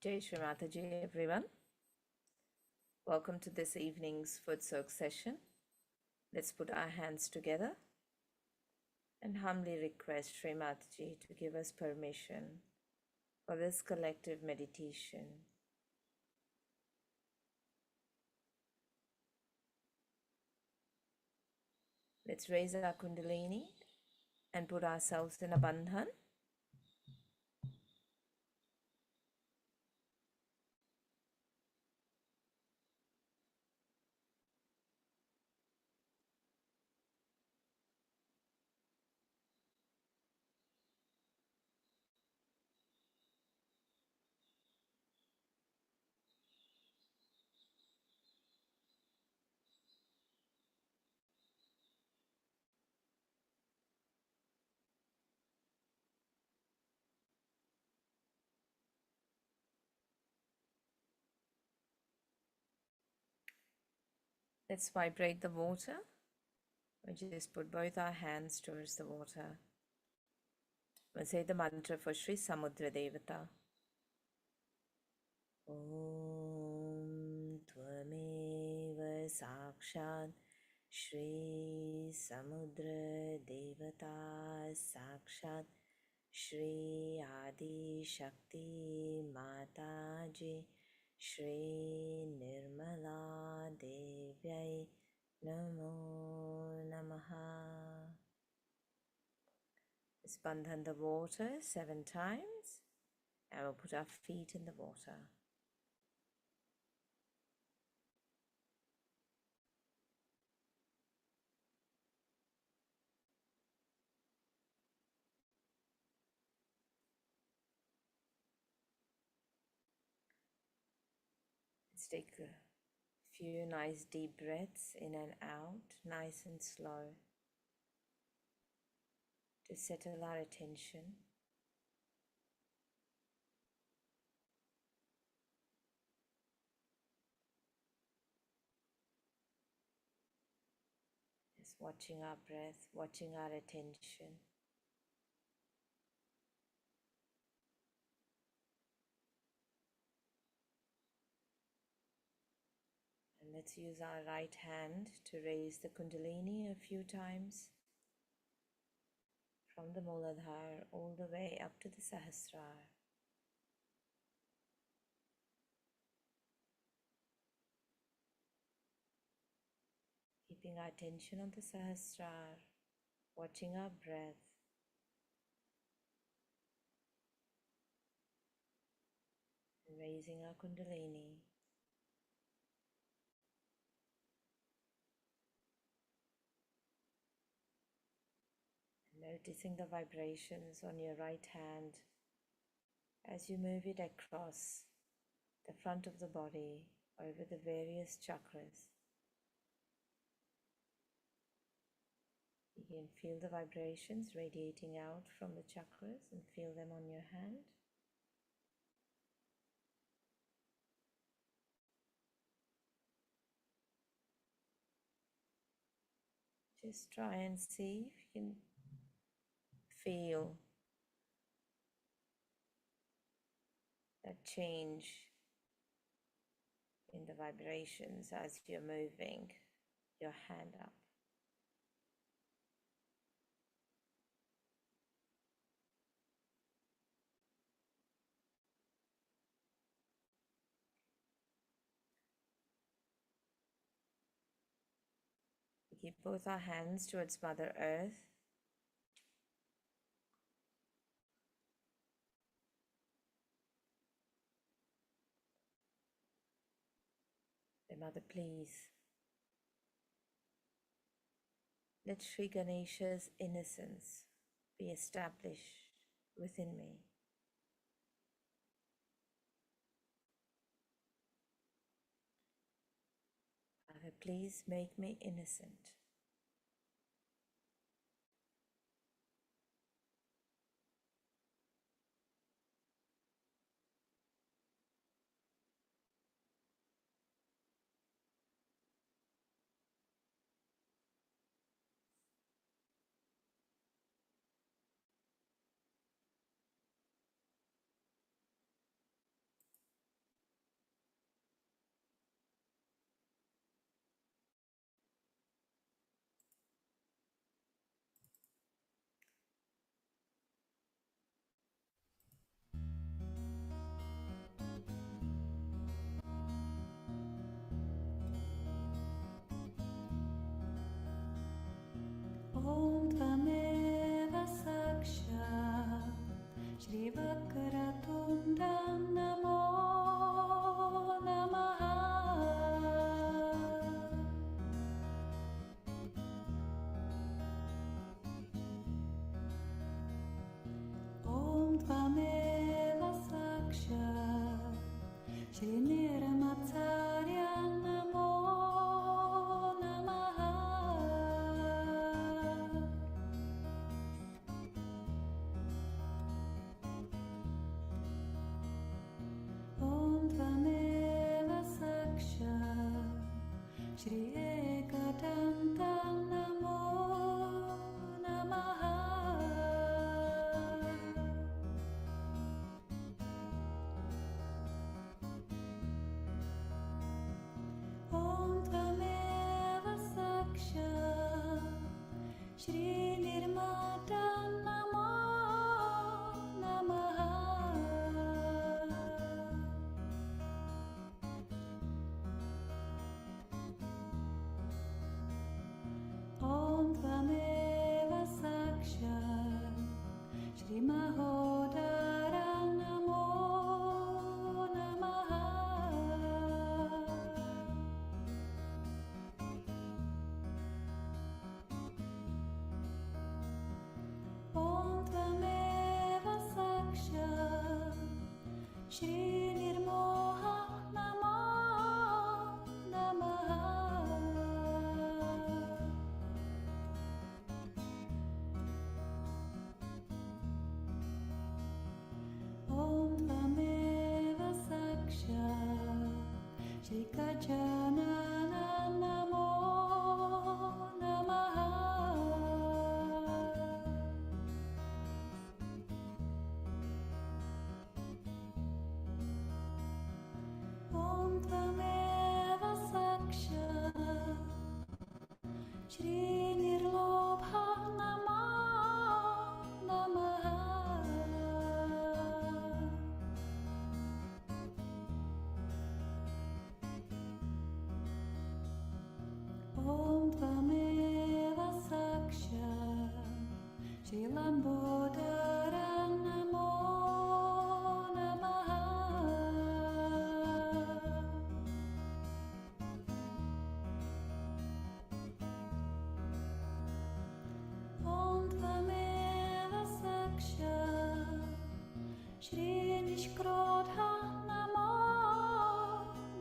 Jai Shri Mataji, everyone. Welcome to this evening's foot soak session. Let's put our hands together and humbly request Shri Mataji to give us permission for this collective meditation. Let's raise our Kundalini and put ourselves in a bandhan. Let's vibrate the water. We just put both our hands towards the water. We'll say the mantra for Shri Samudra Devata. Om Tvameva Sakshat Shri Samudra Devata Sakshat Shri Adi Shakti Mataji Shri Nirmala Devyai Namo Namaha. Let's bandhan the water 7 times and we'll put our feet in the water. Let's take a few nice deep breaths in and out, nice and slow, to settle our attention. Just watching our breath, watching our attention. And let's use our right hand to raise the Kundalini a few times from the Muladhara all the way up to the Sahasrara. Keeping our attention on the Sahasrara, watching our breath. And raising our Kundalini. Noticing the vibrations on your right hand as you move it across the front of the body over the various chakras. You can feel the vibrations radiating out from the chakras and feel them on your hand. Just try and see if you can feel that change in the vibrations as you're moving your hand up. Keep both our hands towards Mother Earth. Mother, please let Sri Ganesha's innocence be established within me. Father, please make me innocent. Om Tvameva Sakshat Shri Vakratundam Namo Namaha. Om Tvameva Sakshat Shri Mataji Namo Namaha. Om Tvameva Sakshat Shri Ekadantam Namo Namaha. Om Tvameva Sakshat Shri Nirmadam Namo Namaha. Om Tvameva Sakshat Shri Mahodara Namo Namaha. Om Tvameva Sakshat Shri Nirmoha Namo Namaha. Om Tvameva Sakshat Shri Gajanana Namo Namaha. Om Tvameva Sakshat Shri Nirlobha Namo Namaha. Om Tvameva Sakshat Shri Lambodara Namo Namaha. Om Tvameva Sakshat Shri Nishkrodha Namo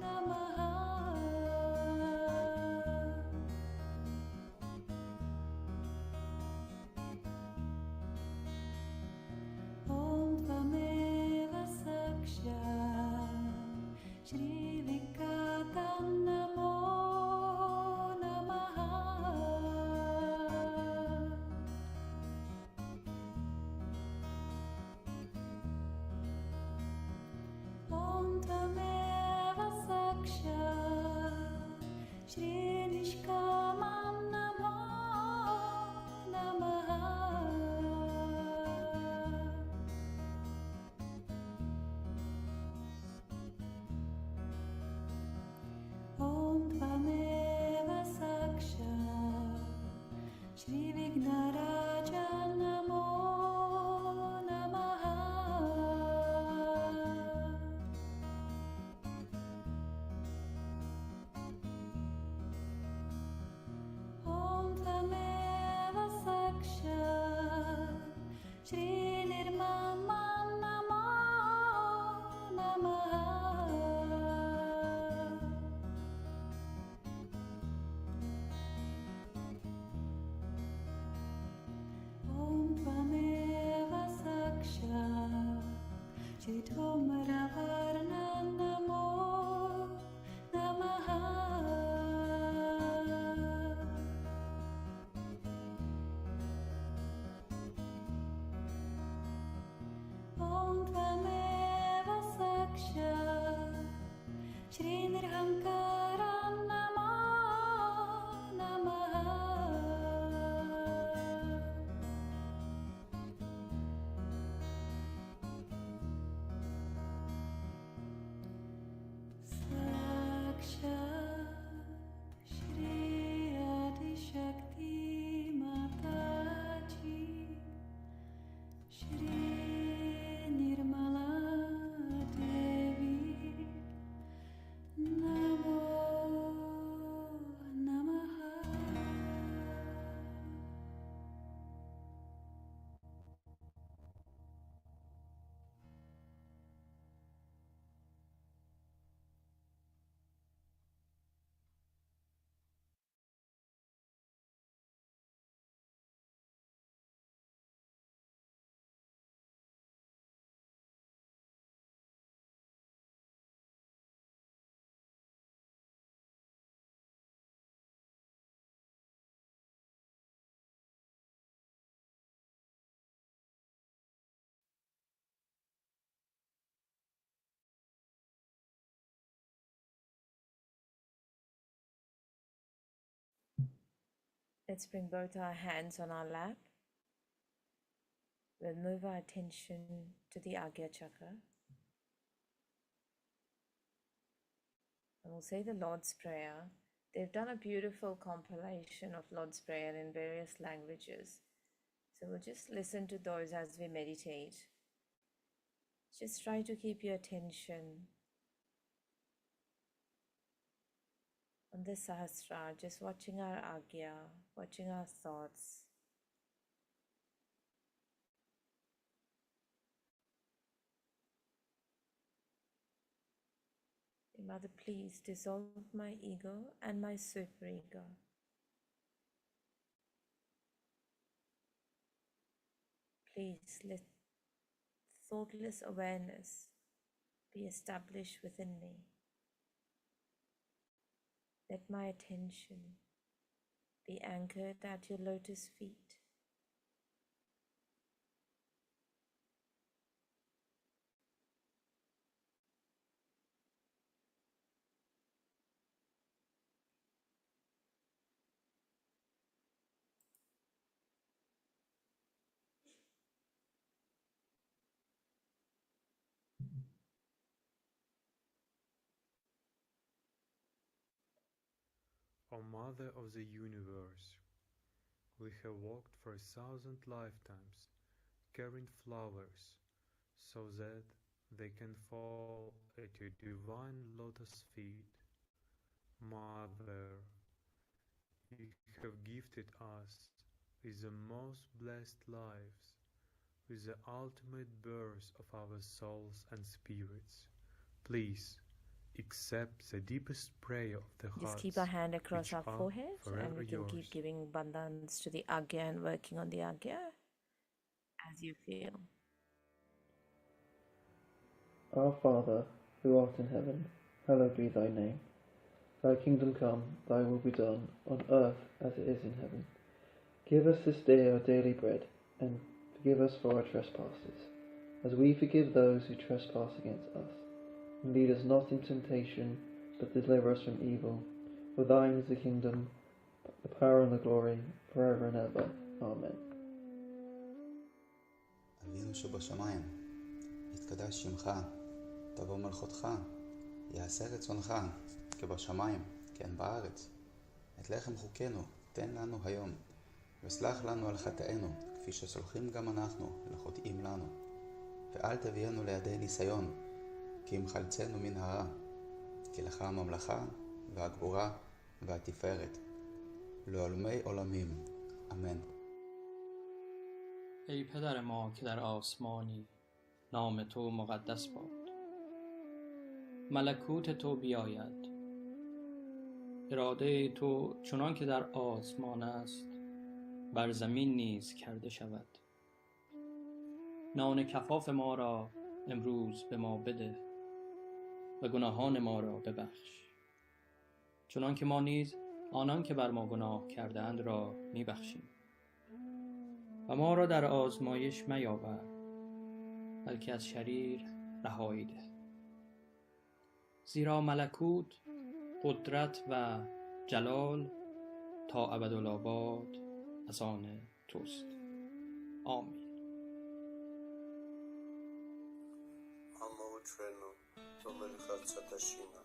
Namaha. Om Tvameva Sakshat Shri Vikatan Namo Namaha. Om Tvameva Sakshat Shri Nishkamam Namo Namaha. Om Tvameva Sakshat Let's bring both our hands on our lap. We'll move our attention to the Agya Chakra. And we'll say the Lord's Prayer. They've done a beautiful compilation of Lord's Prayer in various languages. So we'll just listen to those as we meditate. Just try to keep your attention on the Sahasrara, just watching our Agya, watching our thoughts. Mother, please dissolve my ego and my superego. Please let thoughtless awareness be established within me. Let my attention be anchored at your lotus feet. O Mother of the Universe, we have walked for 1,000 lifetimes, carrying flowers, so that they can fall at your divine lotus feet. Mother, you have gifted us with the most blessed lives, with the ultimate birth of our souls and spirits. Please, accept the deepest prayer of the heart. Just keep our hand across our forehead and we can keep giving bandhans to the Agya and working on the Agya as you feel. Our Father, who art in heaven, hallowed be thy name. Thy kingdom come, thy will be done, on earth as it is in heaven. Give us this day our daily bread, and forgive us for our trespasses, as we forgive those who trespass against us. And lead us not into temptation, but deliver us from evil. For thine is the kingdom, the power and the glory, forever and ever. Amen. אבינו שבשמיים, יתקדש שמך, תבוא מלכותך, יעשה רצונך, כבשמיים, כן בארץ. את לחם חוקנו, תן לנו היום, וסלח לנו על חטאינו, כפי שסולחים גם אנחנו לחוטאים לנו. ואל תביאנו לידי ניסיון, כי אם חלצנו מן הרע, כי לך הממלכה, והגבורה, והתפארת, לעולמי עולמים. אמן. ای پدر ما که در آسمانی، نام تو مقدس باد. ملکوت تو بیاید. اراده تو چنان که در آسمان است، بر زمین نیز کرده شود. نان کفاف ما را امروز به ما بده و گناهان ما را ببخش، چنان که ما نیز آنان که بر ما گناه کردند را میبخشیم. و ما را در آزمایش میاور، بلکه از شریر رهایی ده. زیرا ملکوت، قدرت و جلال تا ابدالآباد از آن توست. آمین. ამოვუჩვენო, რომელი ხარ ცოტაშინა,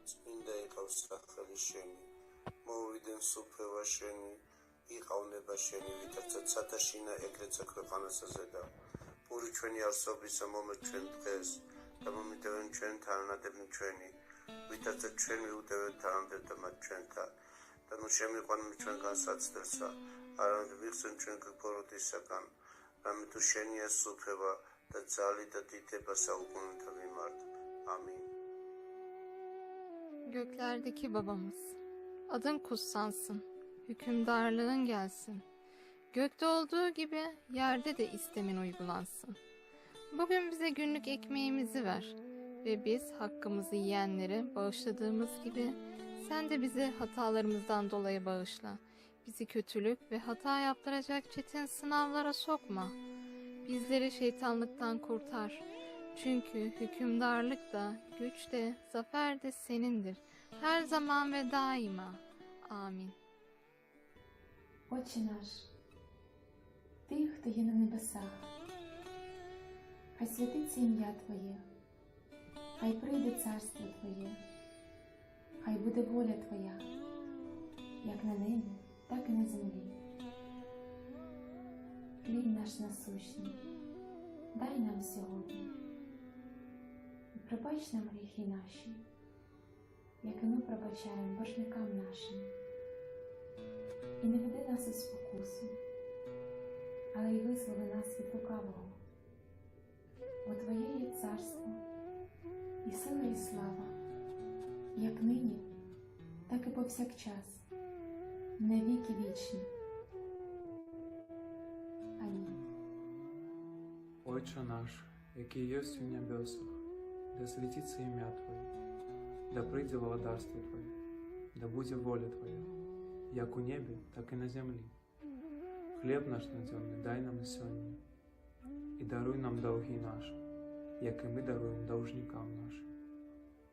წმინდა იყავს სახელი შენი, მოვიდნენ სუფევა შენი, იყავნება შენი, ვითარცა ცოტაშინა ეგრეცა ქვეყანასა ზედა. პური ჩვენი არსობისა მომეჩვენ დღეს და მომიტევენ ჩვენ თანადები ჩვენი, ვითარცა ჩვენ ვიუდევენ თანადებ მათ ჩვენთან და ნუ შემიყვანონ ჩვენგან საცდელსა, არამედ მიხსენ ჩვენ გფოროდისაგან, რამე თუ შენია სუფევა და ძალი და დიდება საუკუნეთა მიმართ. Amin. Göklerdeki babamız, adın kutsansın, hükümdarlığın gelsin. Gökte olduğu gibi yerde de istemin uygulansın. Bugün bize günlük ekmeğimizi ver ve biz hakkımızı yiyenlere bağışladığımız gibi sen de bizi hatalarımızdan dolayı bağışla. Bizi kötülük ve hata yaptıracak çetin sınavlara sokma. Bizleri şeytanlıktan kurtar. Çünkü hükümdarlık da, güç de, zafer de senindir. Her zaman ve daima. Amin. Отче наш, Ти, хто є на небесах, хай святиться ім'я Твоє, хай прийде царство Твоє, хай буде воля Твоя, як на небі, так і на землі. Хліб наш насущний, дай нам сьогодні, і пробач нам гріхи наші, як і ми пробачаємо боржникам нашим. І не веди нас у спокусу, але й визволи нас від лукавого. Бо Твоє є царство, і сила, і слава, як нині, так і повсякчас, на віки вічні. Амінь. Отче наш, який єсть у небесах, да святится имя Твое, да прийде владарство Твое, да буде воля Твоя, як у небі, так і на землі. Хліб наш надземний дай нам і сьогодні, і даруй нам долги наші, як і ми даруємо должникам нашим.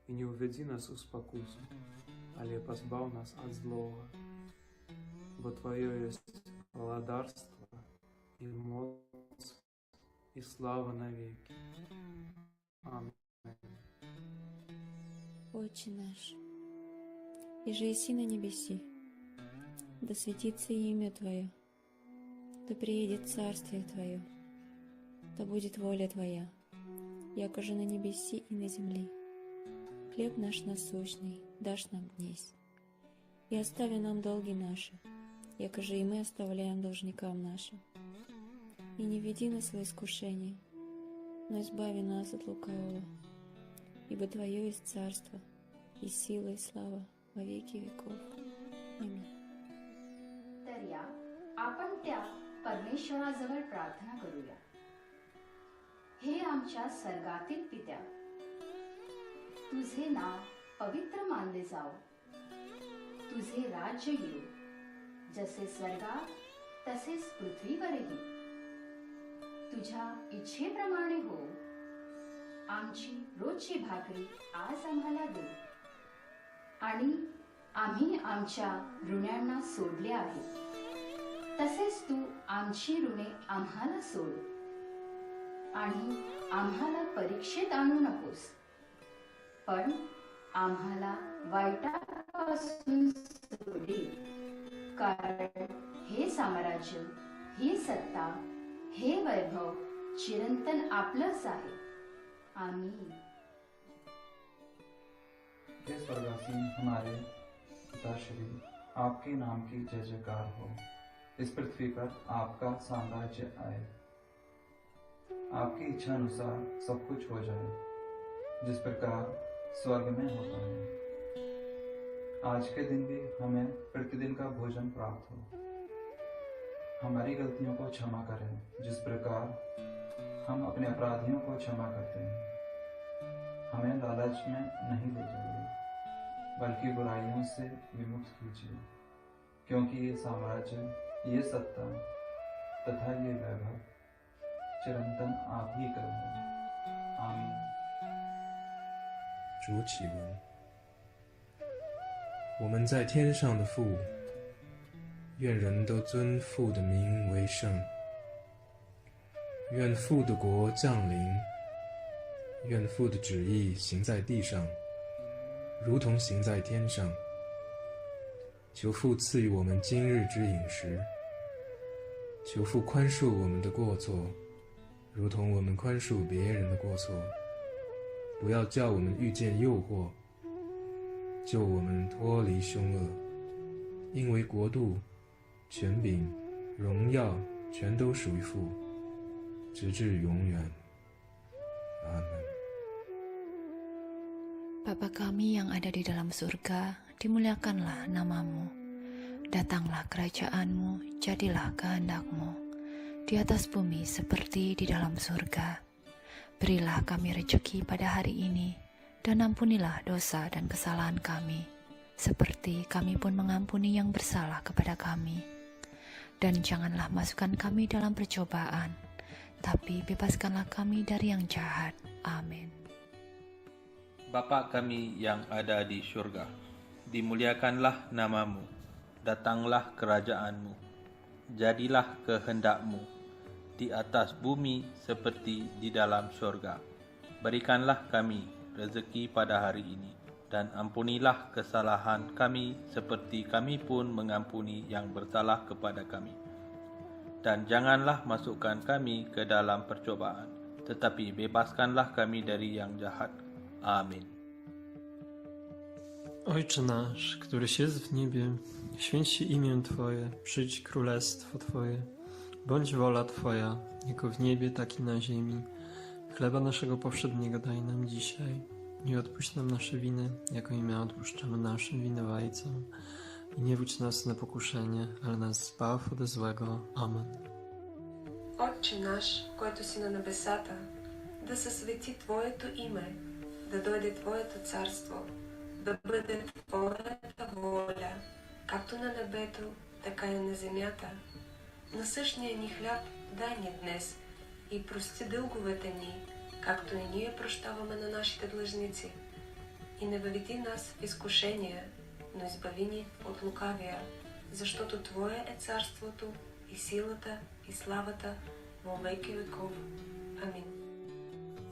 І не уведи нас у спокусу, але позбав нас от злого. Бо Твое есть владарство, и моц, и слава навеки. Аминь. Отче наш, иже еси на небеси, да светится имя Твое, да приедет царствие Твое, да будет воля Твоя, якоже на небеси и на земли. Хлеб наш насущный дашь нам днесь, и остави нам долги наши, якоже и мы оставляем должникам нашим. И не веди нас во искушение, но избави нас от лукавого, ибо Твое есть царство, и сила, и слава во веки веков. Аминь. तर या आपण त्या परमेश्वराजवळ प्रार्थना करूया. हे आमच्या स्वर्गातील पित्या, तुझे नाव पवित्र मानले जाओ. तुझे राज्य येऊ, जसे स्वर्गात तसेच पृथ्वीवरही. तुझ्या इच्छेप्रमाणे हो. आमची रोजची भाकरी आज आम्हाला दे, आणि आम्ही आमच्या ऋण्यांना सोडले आहे, तसेच तू आमची ऋणे आम्हाला सोड. आणि आम्हाला परीक्षेत आणू नकोस, पण आम्हाला वाईटापासून सोडे. कारण हे साम्राज्य, ही सत्ता, हे वैभव चिरंतन आपलंच आहे. आमीन. हे स्वर्गासीन हमारे पिता श्री, आपके नाम की जय जयकार हो. इस पृथ्वी पर आपका साम्राज्य आए, आपकी इच्छा अनुसार सब कुछ हो जाए, जिस प्रकार स्वर्ग में होता है. आज के दिन भी हमें प्रतिदिन का भोजन प्राप्त हो. हमारी गलतियों को क्षमा करें, जिस प्रकार हम अपने अपराधियों को क्षमा करते हैं. हमें लालच में नहीं ले जाइए, बल्कि बुराइयों से विमुक्त कीजिए, क्योंकि ये साम्राज्य, ये सत्ता तथा ये वैभव चिरंतन आप ही का है. आमीन. 主启文：我们在天上的父，愿人都尊父的名为圣。愿父的国降临，愿父的旨意行在地上，如同行在天上。求父赐予我们今日之饮食，求父宽恕我们的过错，如同我们宽恕别人的过错。不要叫我们遇见诱惑，救我们脱离凶恶。因为国度、权柄、荣耀全都属于父，直至永远。阿门。 Bapa kami yang ada di dalam surga, dimuliakanlah namamu. Datanglah kerajaanmu, jadilah kehendak-Mu, di atas bumi seperti di dalam surga. Berilah kami rejeki pada hari ini, dan ampunilah dosa dan kesalahan kami, seperti kami pun mengampuni yang bersalah kepada kami. Dan janganlah masukkan kami dalam percobaan, tapi bebaskanlah kami dari yang jahat. Amin. Bapa kami yang ada di surga, dimuliakanlah namamu, datanglah kerajaanmu, jadilah kehendak-Mu di atas bumi seperti di dalam syurga. Berikanlah kami rezeki pada hari ini, dan ampunilah kesalahan kami seperti kami pun mengampuni yang bersalah kepada kami. Dan janganlah masukkan kami ke dalam percobaan, tetapi bebaskanlah kami dari yang jahat. Amin. Ojcze nasz, któryś jest w niebie, święć się imię Twoje, przyjdź królestwo Twoje, bądź wola Twoja, jako w niebie, tak i na ziemi. Chleba naszego powszedniego daj nam dzisiaj i odpuść nam nasze winy, jako i my odpuszczamy naszym winowajcom. I nie wódź nas na pokuszenie, ale nas zbaw od złego. Amen. Отче наш, който си на небесата, да се свети Твоето име, да дойде Твоето царство, да бъде Твоята воля, както на небето, така и на земята. Насъщния ни хляб дай ни днес и прости дълговете ни, както и ние прощаваме на нашите длъжници. И не въведи нас в изкушение, но избави ни от лукавия, защото Твое е царството и силата и славата во веки веков. Амин.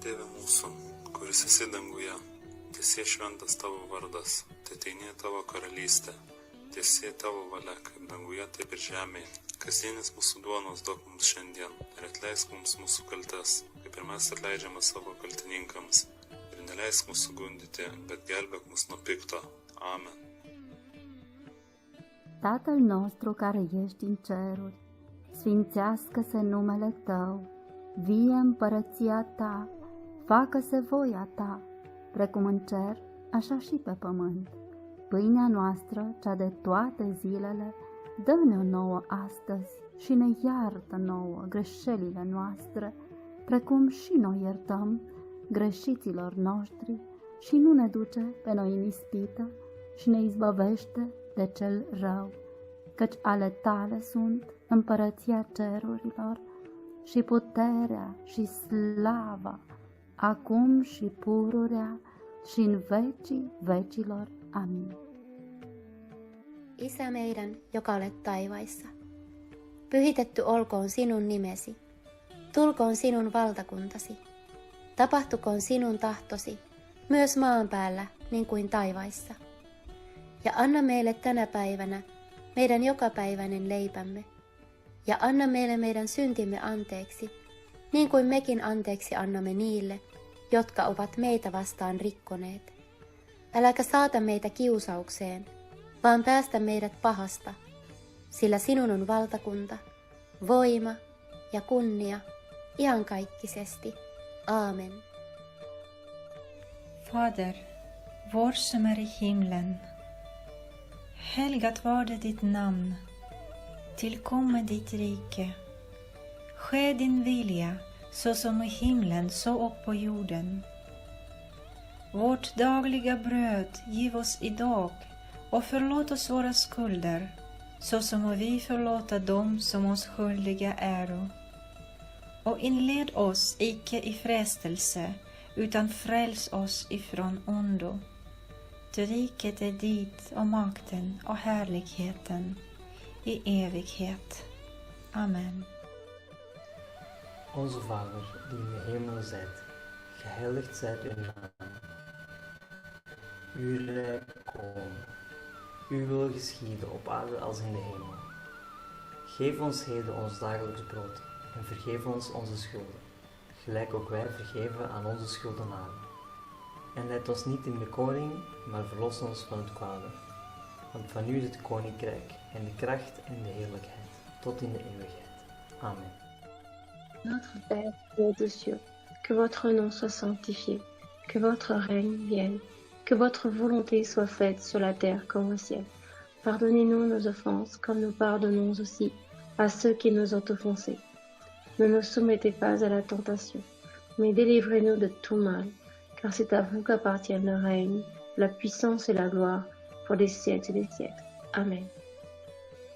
Tėve mūsų, kuris esi danguje, teesie šventas tavo vardas, teateinie tavo karalystė, teesie tavo valia, kaip danguje, taip ir žemėje. Kasdienis mūsų duonos duok mums šiandien ir atleisk mums mūsų kaltes, kaip ir mes atleidžiame savo kaltininkams. Ir neleisk mūsų gundyti, bet gelbėk mus nuo pikto. Amen. Tatăl nostru care ești în ceruri, sfințească-se numele Tău, vie împărăția Ta, facă-se voia Ta, precum în cer, așa și pe pământ. Pâinea noastră, cea de toate zilele, dă-ne-o nouă astăzi și ne iartă nouă greșelile noastre, precum și noi iertăm greșiților noștri, și nu ne duce pe noi în ispită și ne izbăvește de cel rău, căci ale Tale sunt împărăția cerurilor și puterea și slava, acum și pururea și în vecii vecilor. Amin. Isä meidän, joka olet taivaissa, pyhitetty olkoon sinun nimesi, tulkoon sinun valtakuntasi, tapahtukoon sinun tahtosi, myös maan päällä niin kuin taivaissa. Ja anna meille tänä päivänä meidän jokapäiväinen leipämme, ja anna meille meidän syntimme anteeksi, niin kuin mekin anteeksi annamme niille, jotka ovat meitä vastaan rikkoneet. Äläkä saata meitä kiusaukseen, vaan päästä meidät pahasta, sillä sinun on valtakunta, voima ja kunnia iankaikkisesti. Amen. Fader, vår som är i himlen. Helgat varde ditt namn. Tillkomme ditt rike. Ske din vilja, så som i himlen, så och på jorden. Vårt dagliga bröd giv oss idag, och förlåt oss våra skulder, så som vi förlåta dem som oss skyldiga äro. Och inled oss icke i frestelse, utan fräls oss ifrån ondo. Ty riket är dit och makten och härligheten i evighet. Amen. Onze Vader, die in de hemel zijt, geheiligd zijt uw naam. Uw rijk komen, uw wil geschieden op aarde als in de hemel. Geef ons heden ons dagelijks brood en vergeef ons onze schulden, gelijk ook wij vergeven aan onze schuldenaren. En leid ons niet in bekoring, maar verlos ons van het kwade. Want van u is het koninkrijk en de kracht en de heerlijkheid, tot in de eeuwigheid. Amen. Notre Père qui es aux cieux, que votre nom soit sanctifié, que votre règne vienne, que votre volonté soit faite sur la terre comme au ciel. Pardonnez-nous nos offenses, comme nous pardonnons aussi à ceux qui nous ont offensés. Ne nous soumettez pas à la tentation, mais délivrez-nous de tout mal, car c'est à vous qu'appartiennent le règne, la puissance et la gloire, por los siècles de siècles. Amén.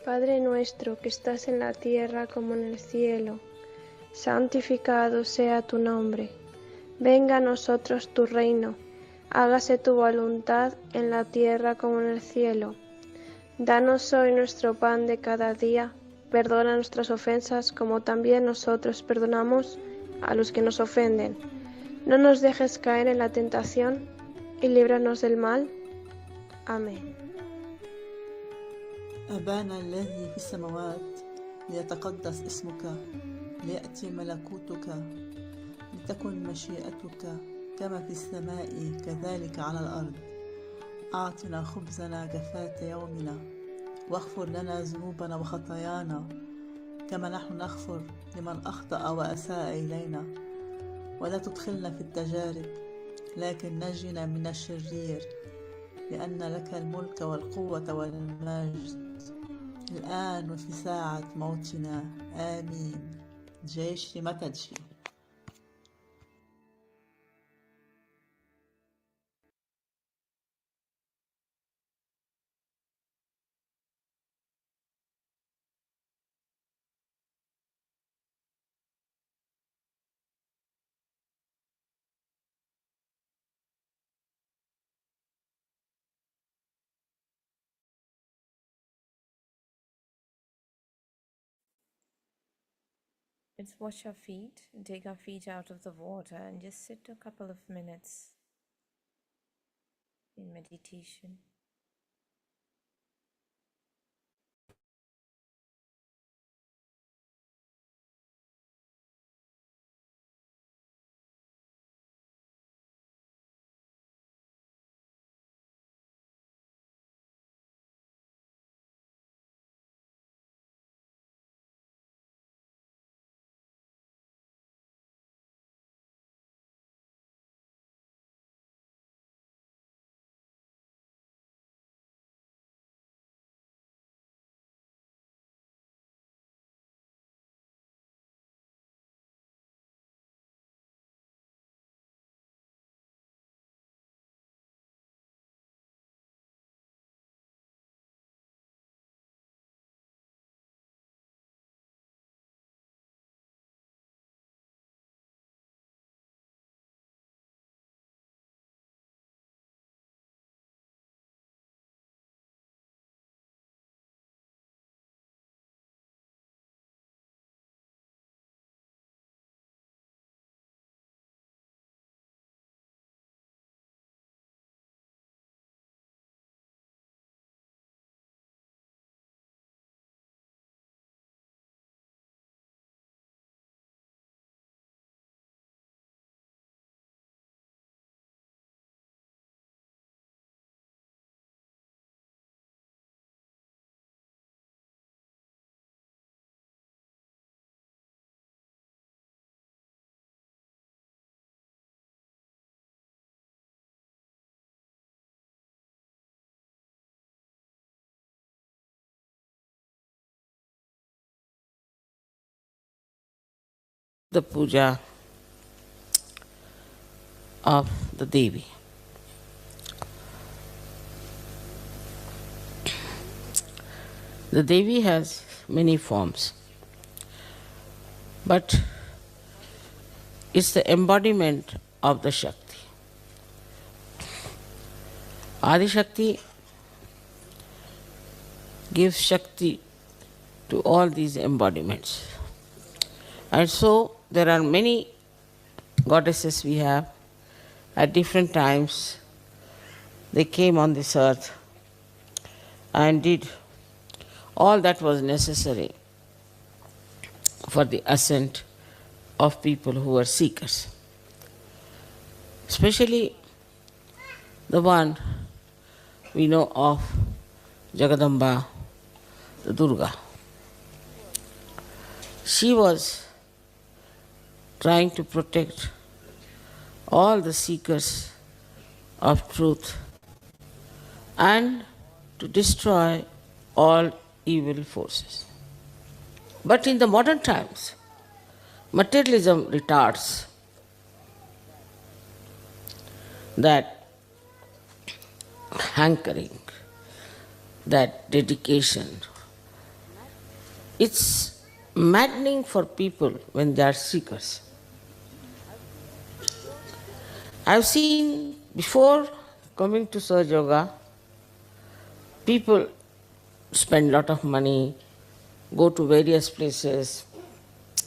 Padre nuestro que estás en la tierra como en el cielo, santificado sea tu nombre. Venga a nosotros tu reino. Hágase tu voluntad en la tierra como en el cielo. Danos hoy nuestro pan de cada día. perdona nuestras ofensas como también nosotros perdonamos a los que nos ofenden. No nos dejes caer en la tentación y líbranos del mal. Amén. أبانا الذي في السماوات ليتقدس اسمك ليأتي ملكوتك لتكن مشيئتك كما في السماء كذلك على الأرض أعطنا خبزنا كفاة يومنا واغفر لنا ذنوبنا وخطايانا كما نحن نغفر لمن أخطأ وأساء إلينا ولا تدخلنا في التجارب لكن نجنا من الشرير لأن لك الملك والقوة والمجد الآن وفي ساعة موتنا آمين. جai Shri Mataji. Let's wash our feet and take our feet out of the water and just sit a couple of minutes in meditation. The puja of the Devi. The Devi has many forms, but it's the embodiment of the Shakti. Adi Shakti gives Shakti to all these embodiments. And so there are many goddesses we have. At different times they came on this earth and did all that was necessary for the ascent of people who were seekers. Especially the one we know of, Jagadamba, the Durga. She was trying to protect all the seekers of truth and to destroy all evil forces. But in the modern times, materialism retards that hankering, that dedication. It's maddening for people when they are seekers. I've seen before coming to Sahaja Yoga, people spend a lot of money, go to various places,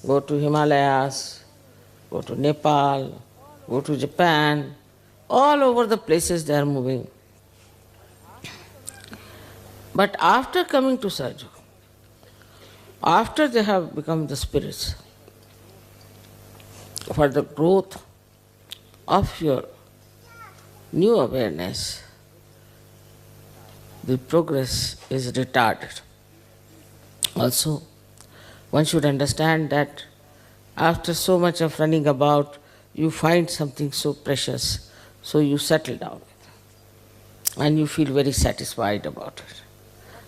go to Himalayas, go to Nepal, go to Japan, all over the places they are moving. But after coming to Sahaja Yoga, after they have become the spirits, for the growth of your new awareness, the progress is retarded. Also, one should understand that after so much of running about, you find something so precious, so you settle down and you feel very satisfied about it.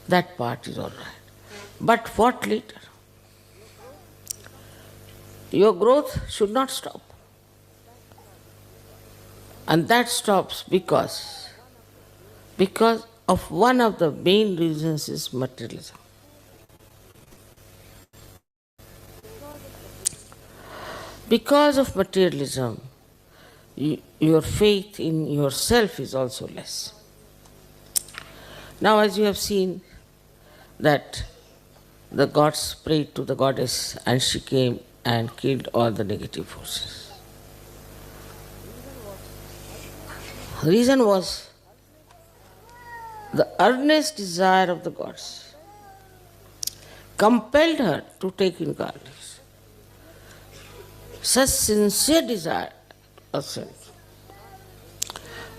That part is all right. But what later? Your growth should not stop. And that stops because of one of the main reasons is materialism. Because of materialism, your faith in yourself is also less. Now, as you have seen that the gods prayed to the goddess and she came and killed all the negative forces. The reason was the earnest desire of the gods compelled her to take incarnation. Such sincere desire of self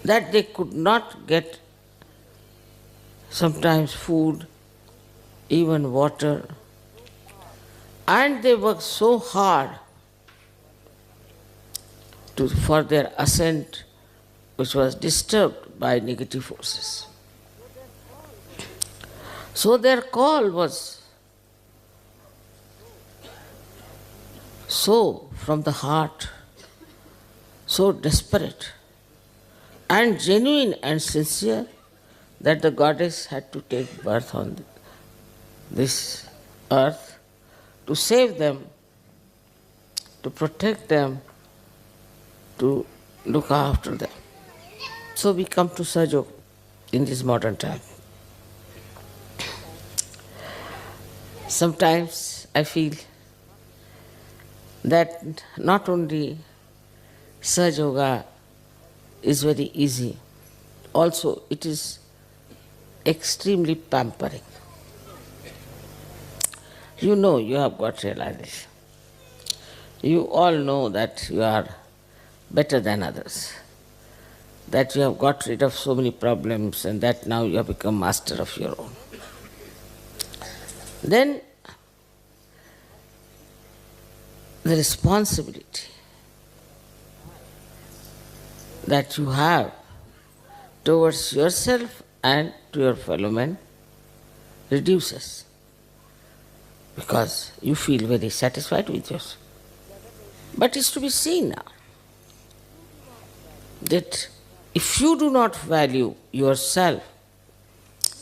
that they could not get sometimes food, even water, and they worked so hard for their ascent, which was disturbed by negative forces. So their call was so from the heart, so desperate and genuine and sincere that the goddess had to take birth on this earth to save them, to protect them, to look after them. So we come to Sahaja Yoga in this modern time. Sometimes I feel that not only Sahaja Yoga is very easy, also it is extremely pampering. You know you have got realization. You all know that you are better than others, that you have got rid of so many problems and that now you have become master of your own. Then the responsibility that you have towards yourself and to your fellow men reduces, because you feel very satisfied with yourself. But it's to be seen now that if you do not value yourself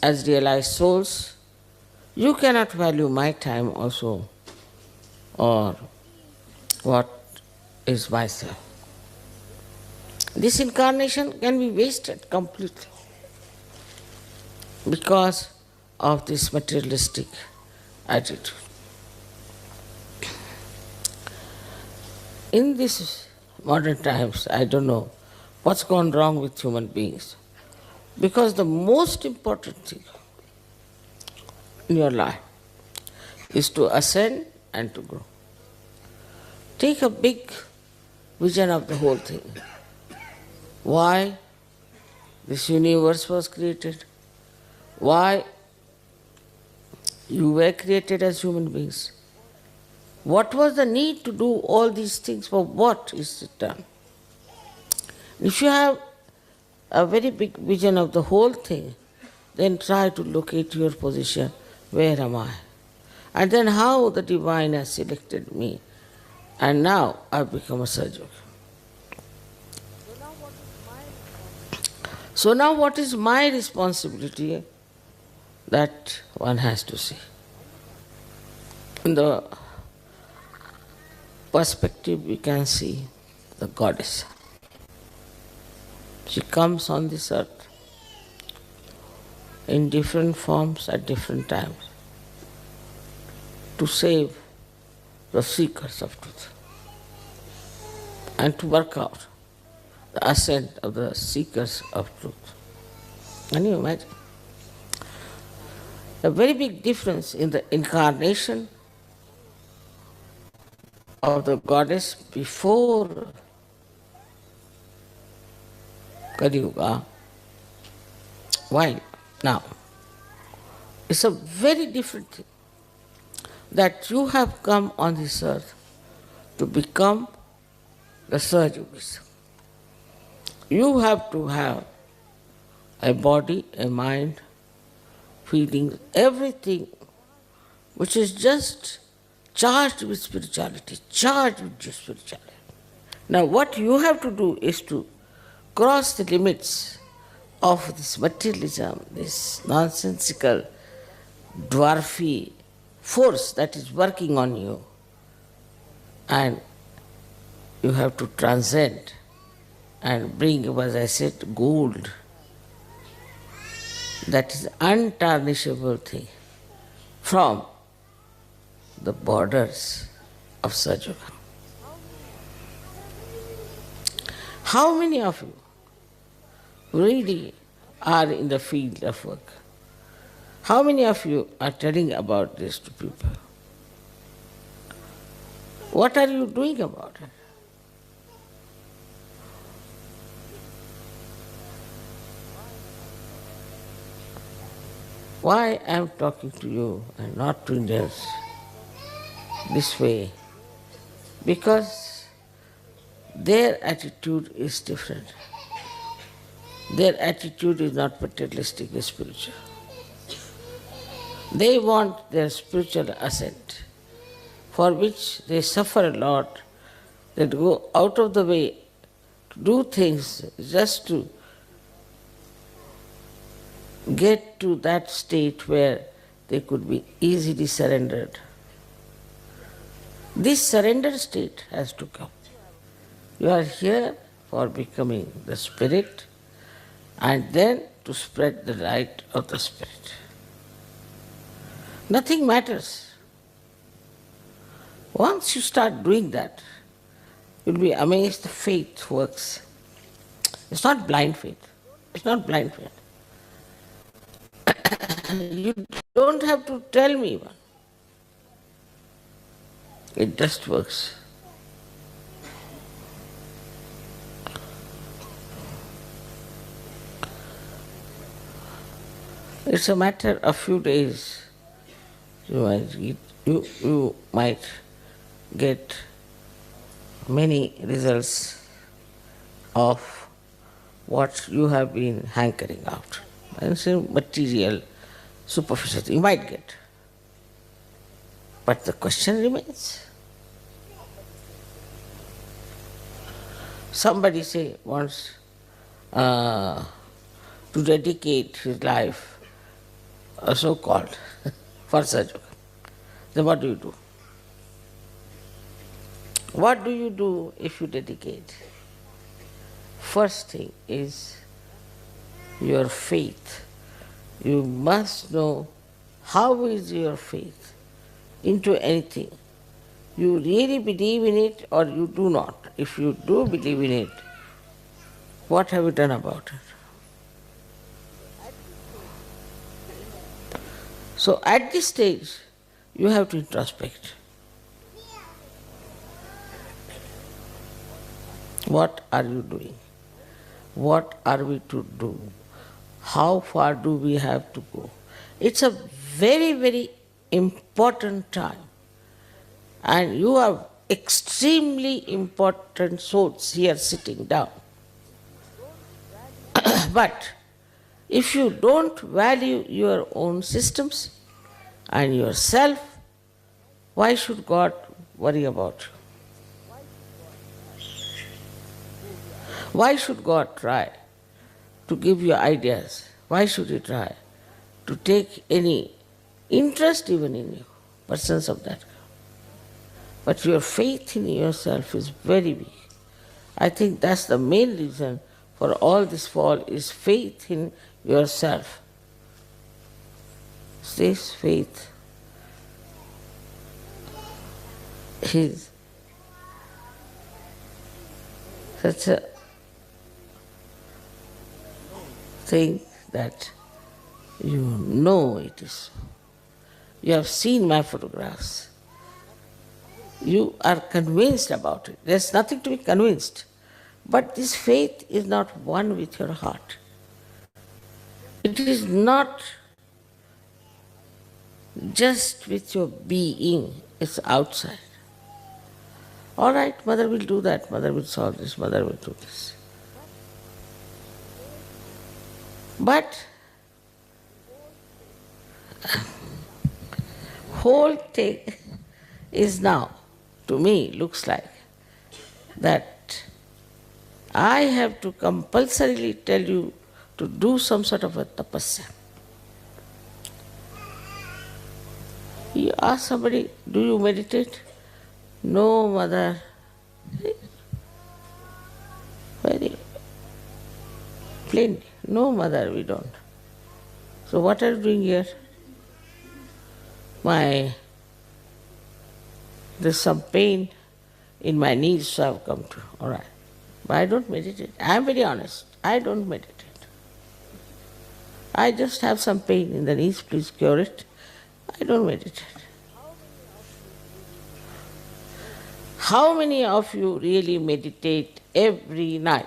as realized souls, you cannot value my time also, or what is myself. This incarnation can be wasted completely because of this materialistic attitude. In these modern times, I don't know what's gone wrong with human beings, because the most important thing in your life is to ascend and to grow. Take a big vision of the whole thing. Why this universe was created, why you were created as human beings. What was the need to do all these things? For what is it done? If you have a very big vision of the whole thing, then try to locate your position. Where am I? And then how the divine has selected me. And now I've become a Sahaja Yogi. So now what is my responsibility? That one has to see. In the perspective we can see the goddess. She comes on this earth in different forms at different times. to save the seekers of truth and to work out the ascent of the seekers of truth. Can you imagine? A very big difference in the incarnation of the goddess before Kali Yuga, while now. It's a very different thing that you have come on this earth to become the Sahaja Yogis. You have to have a body, a mind, feelings, everything which is just charged with spirituality, charged with spirituality. Now what you have to do is to cross the limits of this materialism, this nonsensical, dwarfy force that is working on you, and you have to transcend and bring, as I said, gold. That is untarnishable thing from the borders of Sahaja Yoga. How many of you really are in the field of work? How many of you are telling about this to people? What are you doing about it? Why I am talking to you and not to Indians this way? Because their attitude is different. Their attitude is not materialistic, it's spiritual. They want their spiritual ascent, for which they suffer a lot. They go out of the way to do things just to get to that state where they could be easily surrendered. This surrender state has to come. You are here for becoming the spirit and then to spread the light of the spirit. Nothing matters. Once you start doing that, you'll be amazed the faith works. It's not blind faith. It's not blind faith. You don't have to tell me one. It just works. It's a matter of few days. You might get many results of what you have been hankering out. And it's a material, superficial thing you might get. But the question remains. Somebody wants to dedicate his life, so-called, for Sahaja Yoga. Then what do you do? What do you do if you dedicate? First thing is your faith. You must know how is your faith into anything. You really believe in it or you do not. If you do believe in it, what have you done about it? So at this stage, you have to introspect. What are you doing? What are we to do? How far do we have to go? It's a very, very important time. And you have extremely important souls here sitting down. But if you don't value your own systems and yourself, why should God worry about you? Why should God try to give you ideas? Why should He try to take any interest even in you, persons of that kind? But your faith in yourself is very weak. I think that's the main reason for all this fall is faith in yourself. This faith is such a thing that you know it is. You have seen my photographs. You are convinced about it. There's nothing to be convinced. But this faith is not one with your heart. It is not just with your being, it's outside. All right, Mother will do that, Mother will solve this, Mother will do this. But whole thing is now, to me, looks like that I have to compulsorily tell you to do some sort of a tapasya. You ask somebody, do you meditate? No, Mother. Very plainly, no, Mother, we don't. So what are you doing here? There's some pain in my knees, so I've come to. All right. But I don't meditate. I'm very honest. I don't meditate. I just have some pain in the knees, please cure it. I don't meditate. How many of you really meditate every night?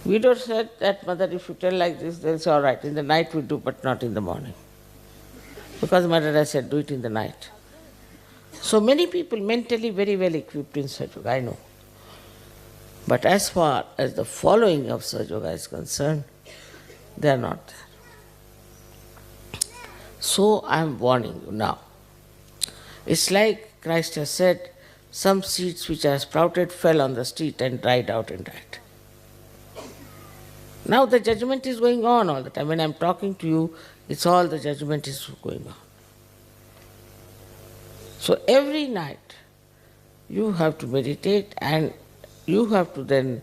Widow said that, Mother, if you tell like this, they'll say, all right, in the night we do, but not in the morning. Because Mother, I said, do it in the night. So many people mentally very well equipped in Sahaja Yoga, I know. But as far as the following of Sahaja Yoga is concerned, they are not there. So I am warning you now. It's like Christ has said, some seeds which are sprouted fell on the street and dried out and died. Now the judgment is going on all the time. When I'm talking to you, it's all the judgment is going on. So every night you have to meditate and you have to then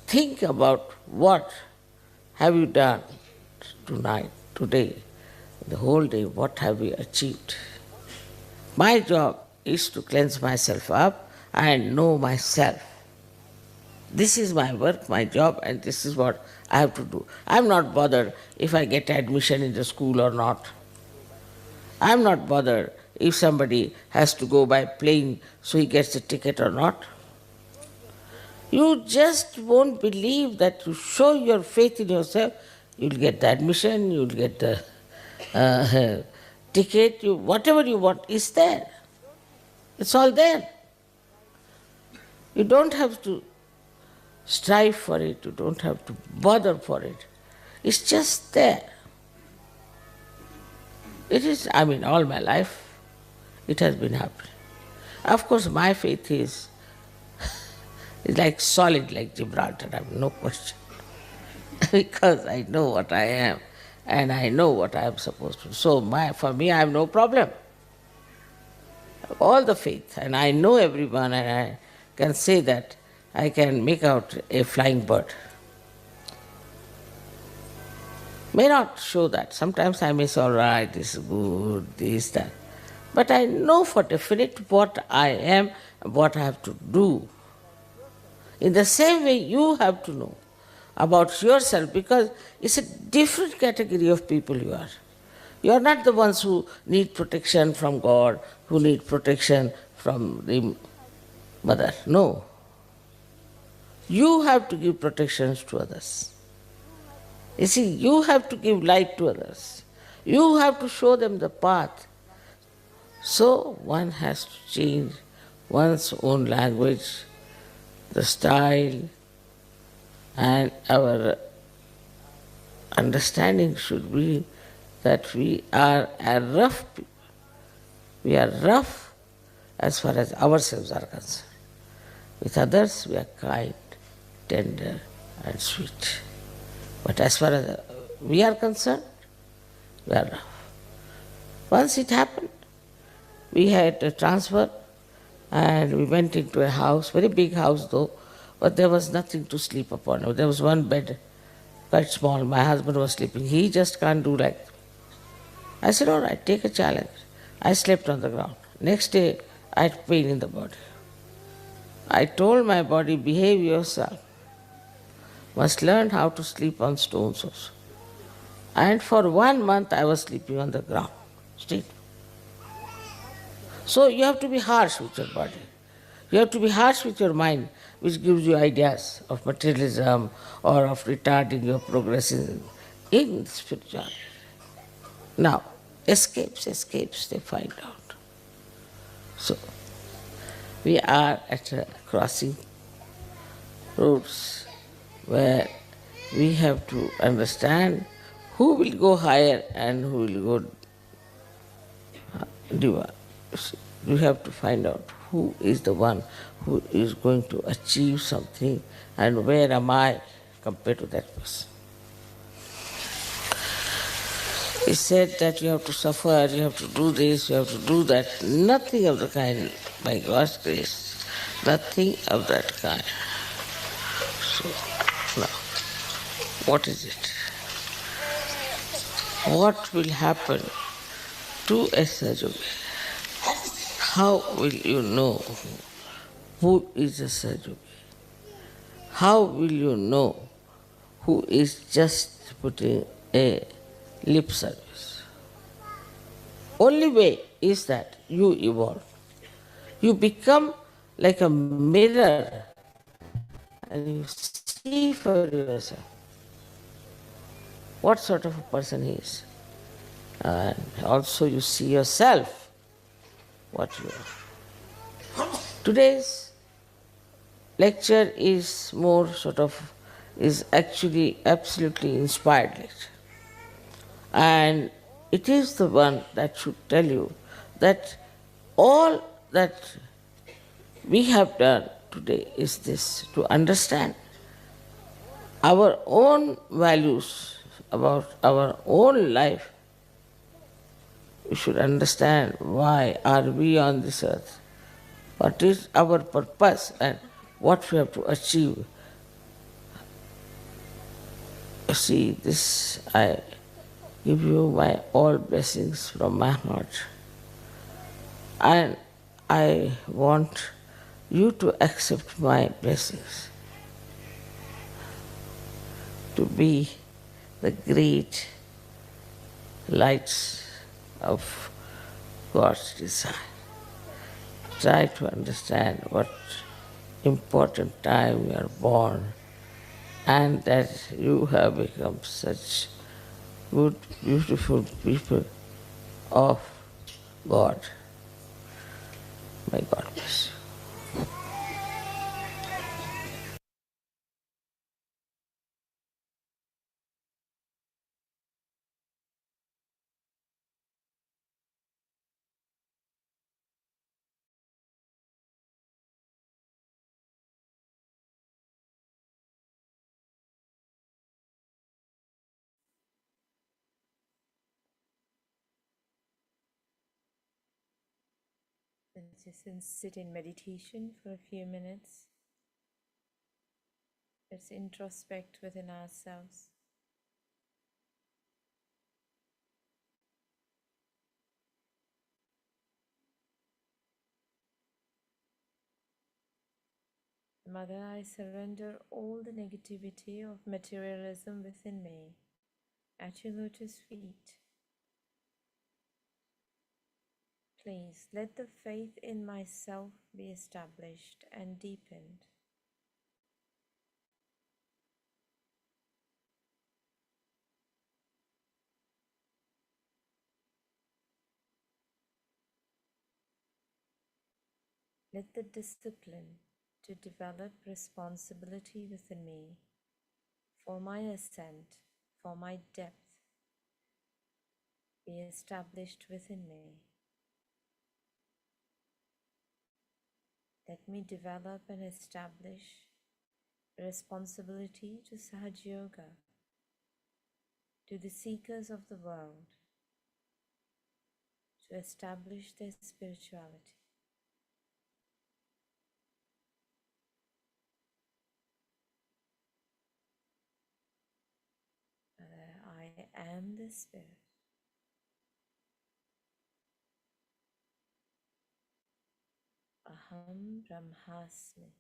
think about what have you done tonight, today, the whole day, what have we achieved. My job is to cleanse myself up and know myself. This is my work, my job, and this is what I have to do. I'm not bothered if I get admission in the school or not. I'm not bothered if somebody has to go by plane so he gets a ticket or not. You just won't believe that you show your faith in yourself, you'll get the admission, you'll get the ticket, whatever you want is there. It's all there. You don't have to strive for it, you don't have to bother for it. It's just there. It is, all my life, it has been happening. Of course, my faith is like solid like Gibraltar, I have no question. Because I know what I am and I know what I am supposed to do. So for me, I have no problem. All the faith, and I know everyone, and I can say that I can make out a flying bird. May not show that. Sometimes I may say, all right, this is good, this, that. But I know for definite what I am, what I have to do. In the same way, you have to know about yourself, because it's a different category of people you are. You are not the ones who need protection from God, who need protection from the Mother. No. You have to give protections to others. You see, you have to give light to others. You have to show them the path. So one has to change one's own language, the style, and our understanding should be that we are a rough people. We are rough as far as ourselves are concerned. With others, we are kind, tender, and sweet. But as far as we are concerned, we are rough. Once it happened, we had a transfer and we went into a house, very big house though, but there was nothing to sleep upon. There was one bed, quite small. My husband was sleeping. He just can't do like that. I said, all right, take a challenge. I slept on the ground. Next day, I had pain in the body. I told my body, behave yourself. Must learn how to sleep on stones also. And for 1 month I was sleeping on the ground, straight. So you have to be harsh with your body. You have to be harsh with your mind, which gives you ideas of materialism or of retarding your progress in spirituality. Now, escapes, they find out. So, we are at a crossing roads where we have to understand who will go higher and who will go deeper. You have to find out who is the one who is going to achieve something and where am I compared to that person. He said that you have to suffer, you have to do this, you have to do that. Nothing of the kind, by God's grace. Nothing of that kind. So, now, what is it? What will happen to a Sahaja Yogi? How will you know who is a Sahaja Yogi? How will you know who is just putting a lip service? Only way is that you evolve. You become like a mirror and you see for yourself what sort of a person he is. And also you see yourself what you are. Today's lecture is more is actually absolutely inspired lecture. And it is the one that should tell you that all that we have done today is this, to understand our own values about our own life. We should understand why are we on this earth, what is our purpose and what we have to achieve. See, this I give you my all blessings from my heart. And I want you to accept my blessings, to be the great lights of God's design. Try to understand what important time you are born and that you have become such good, beautiful people of God. May God bless you. Let's just sit in meditation for a few minutes. Let's introspect within ourselves. Mother, I surrender all the negativity of materialism within me at your lotus feet. Please let the faith in myself be established and deepened. Let the discipline to develop responsibility within me for my ascent, for my depth, be established within me. Let me develop and establish responsibility to Sahaja Yoga, to the seekers of the world, to establish their spirituality. I am the Spirit. Aham Brahmasmi.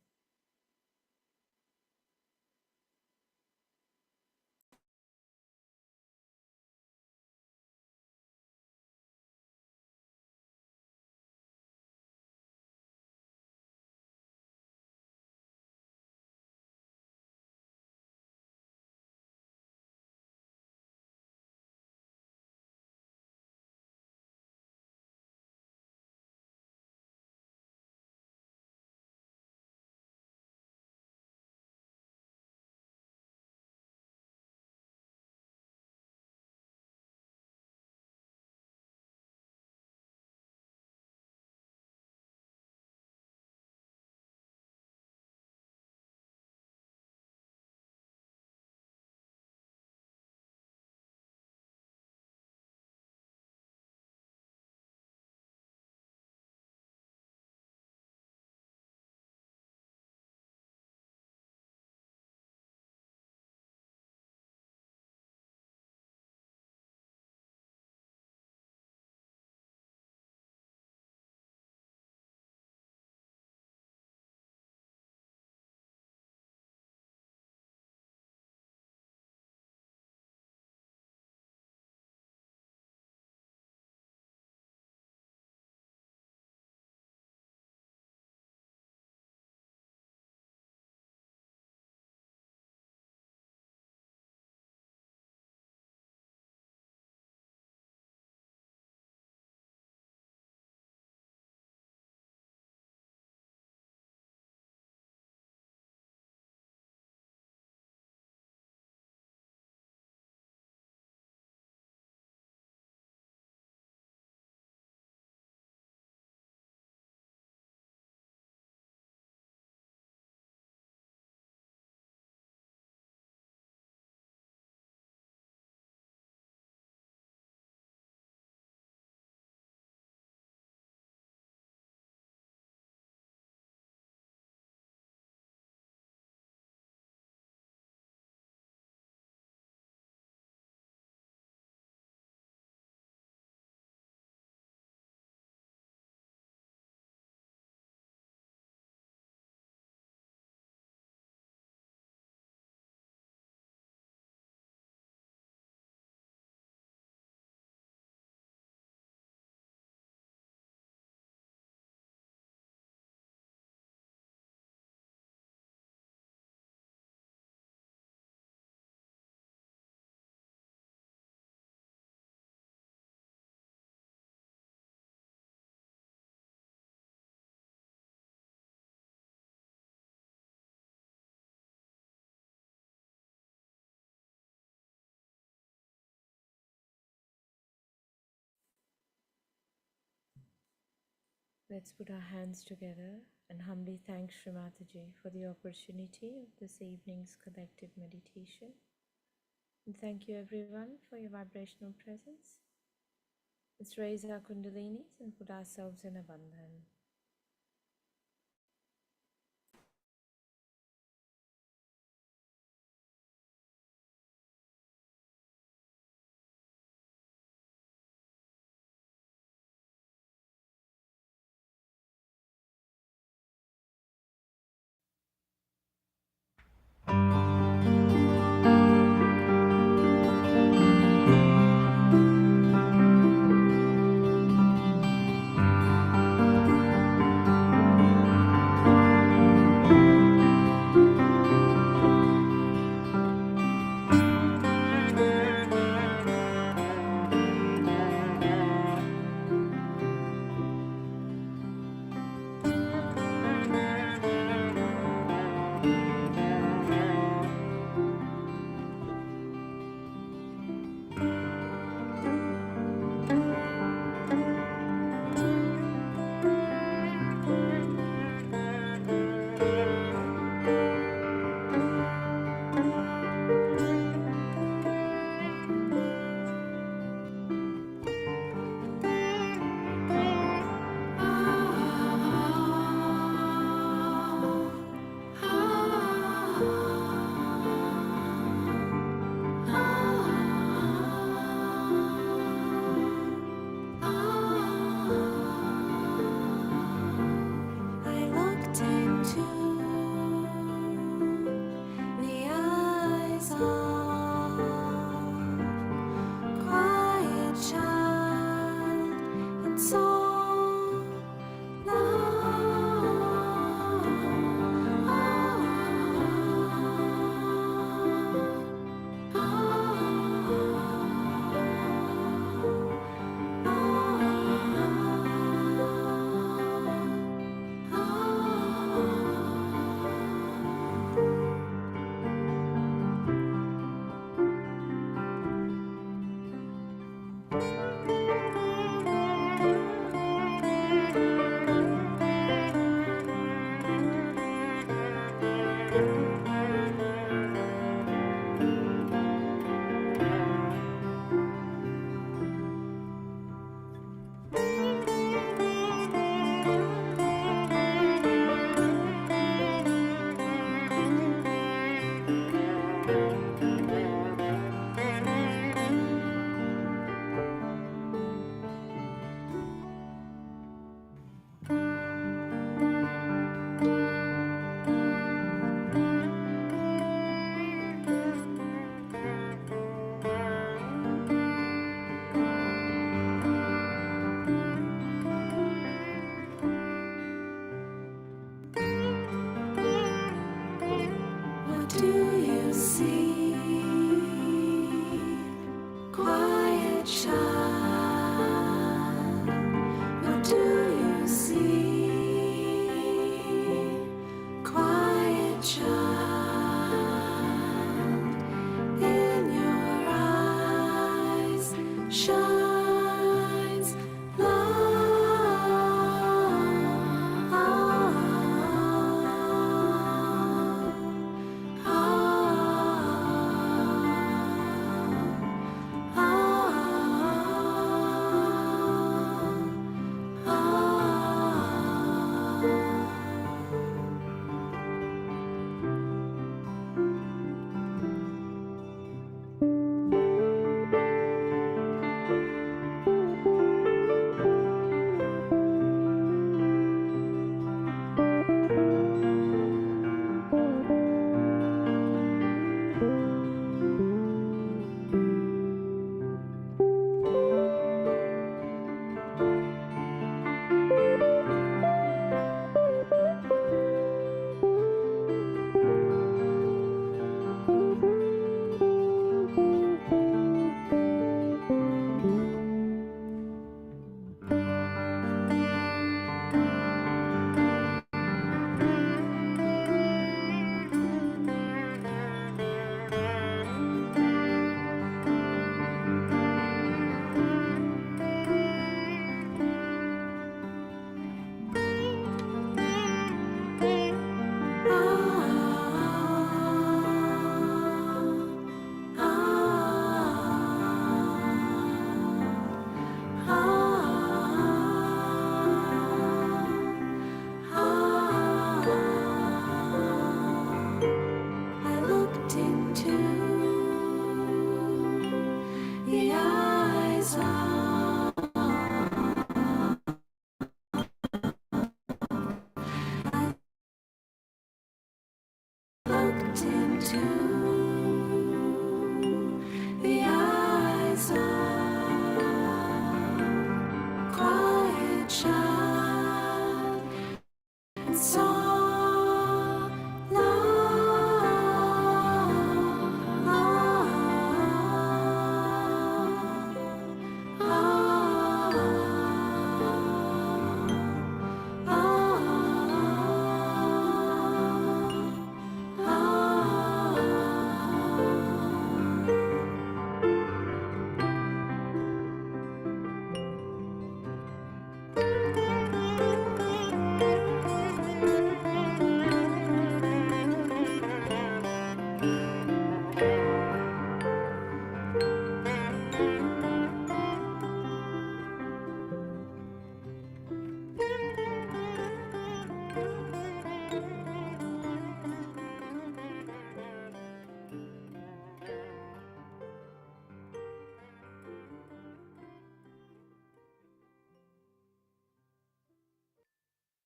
Let's put our hands together and humbly thank Shri Mataji for the opportunity of this evening's collective meditation. And thank you everyone for your vibrational presence. Let's raise our Kundalinis and put ourselves in a bandhan.